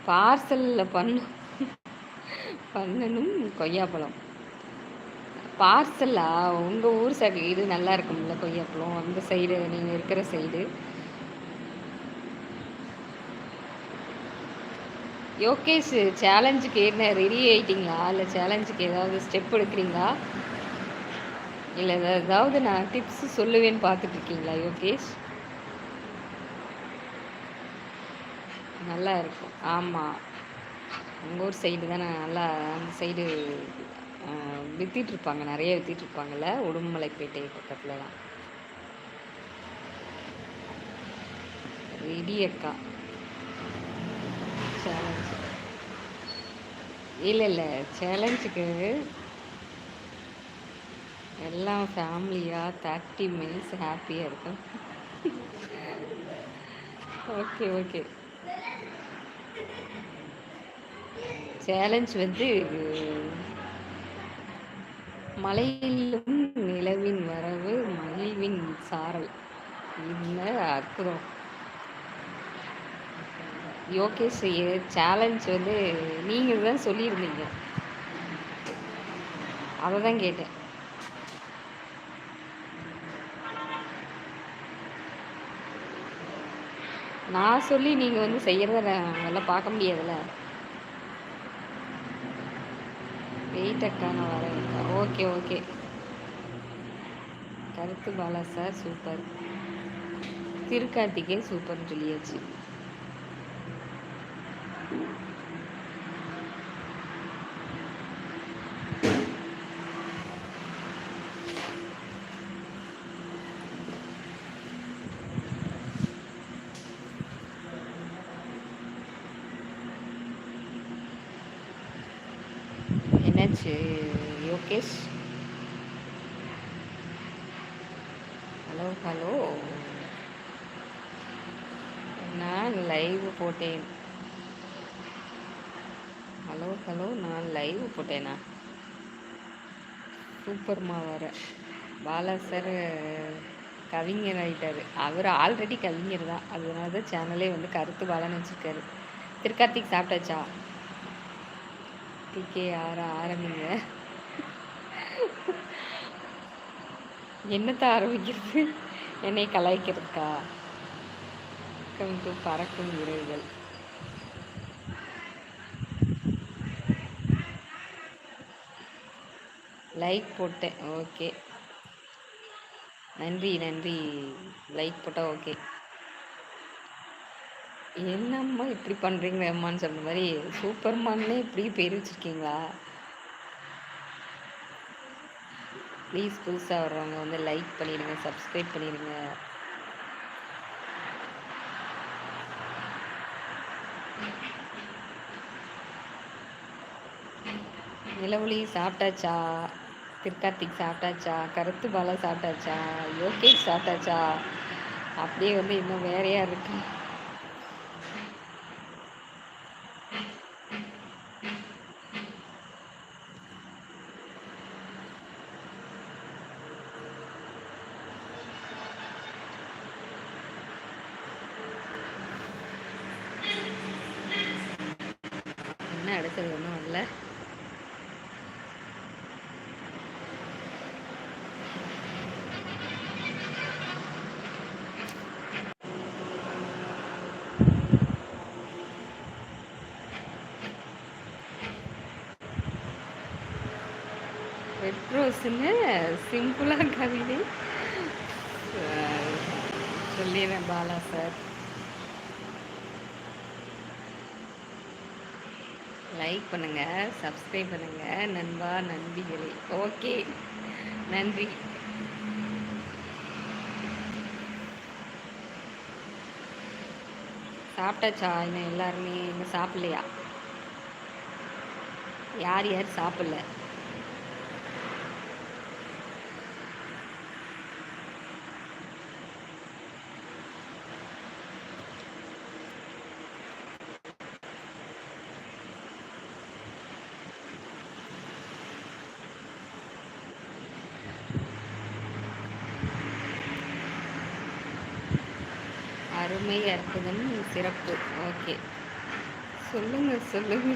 பார்சலில் பண்ணணும் கொய்யாப்பழம். பார்சலா? உங்கள் ஊர் சைடு நல்லா இருக்கும்ல கொய்யாப்பழம், அந்த சைடு நீங்கள் இருக்கிற சைடு. யோகேஷ், சேலஞ்சுக்கு என்ன ரெடி ஆயிட்டீங்களா? இல்லை சேலஞ்சுக்கு ஏதாவது ஸ்டெப் எடுக்கிறீங்களா? இல்லை ஏதாவது நான் டிப்ஸ் சொல்லுவேன்னு பார்த்துட்டு இருக்கீங்களா யோகேஷ்? நல்லா இருக்கும். ஆமாம், உங்கள் ஊர் சைடு தானே நல்லா, அந்த சைடு வித்திட்ருப்பாங்க, நிறைய வித்திட்ருப்பாங்கள்ல உடுமலைப்பேட்டை பக்கத்துலலாம். ரெடி அக்கா சேலஞ்ச்? இல்லை இல்லை, சேலஞ்சுக்கு எல்லாம் ஃபேமிலியாக 30 மினிட்ஸ் ஹாப்பியாக இருக்கும். Okay okay. சேலஞ்ச் வந்து மலையிலும் நிலவின் வரவு மகிழ்வின் சாரல். என்ன அற்புதம் யோகேஷ்! சேலஞ்ச் வந்து நீங்கள் தான் சொல்லியிருந்தீங்க, அதை தான் கேட்டேன். நான் சொல்லி நீங்கள் வந்து செய்கிறத எல்லாம் பார்க்க முடியாதுல்ல. வெயிட் அக்கா, நான் வரேன் அக்கா. Okay okay. கருத்து பாலா சார் சூப்பர், திருக்கார்த்திகே சூப்பர்னு சொல்லியாச்சு. என்னாச்சு யோகேஷ்? ஹலோ ஹலோ, நான் லைவ் போட்டேன். ஹலோ ஹலோ, நான் லைவ் போட்டேனா? சூப்பர்மா வர. பாலா சார் கவிஞர் ஆகிட்டார். அவர் ஆல்ரெடி கவிஞர் தான், அதனால தான் சேனலே வந்து கருத்து பாலான்னு வச்சுருக்காரு. திருக்கார்த்திக் சாப்பிட்டாச்சா? டிகே ஆரம்பிங்க. என்னத்தை ஆரம்பிக்கிறது? என்னை கலாய்க்கிறதுக்கா? பறக்கும் விரைவுகள். லைக் போட்டேன். ஓகே, நன்றி நன்றி. லைக் போட்டால் ஓகே. என்னம்மா இப்படி பண்ணுறீங்க அம்மான்னு சொன்ன மாதிரி சூப்பர்மான்னே இப்படி பேர் வச்சுருக்கீங்களா? ப்ளீஸ் புதுசாக வர்றவங்க வந்து லைக் பண்ணிடுங்க, சப்ஸ்கிரைப் பண்ணிடுங்க. நிலவொளி சாப்பிட்டாச்சா? திருக்கார்த்திக் சாப்பிட்டாச்சா? கருத்து பாலா சாப்பிட்டாச்சா? யோகேஷ் சாப்பிட்டாச்சா? அப்படியே வந்து இன்னும் வேற யார் இருக்கு? என்ன அடுத்தது ஒன்றும் இல்லை. ரெட்ரோஸ்ன்னு சிம்பிளாக கவிதை சொல்லிடுறேன் பாலா சார். லைக் பண்ணுங்க, சப்ஸ்கிரைப் பண்ணுங்க நண்பா நண்பிகளே. ஓகே, நன்றி. சாப்பிட்டாச்சா? இன்னும் எல்லாருமே இன்னும் சாப்பிட்லையா? யார் யார் சாப்பிடல? அருமை, அற்புதம், சிறப்பு. ஓகே, சொல்லுங்க, சொல்லுங்க.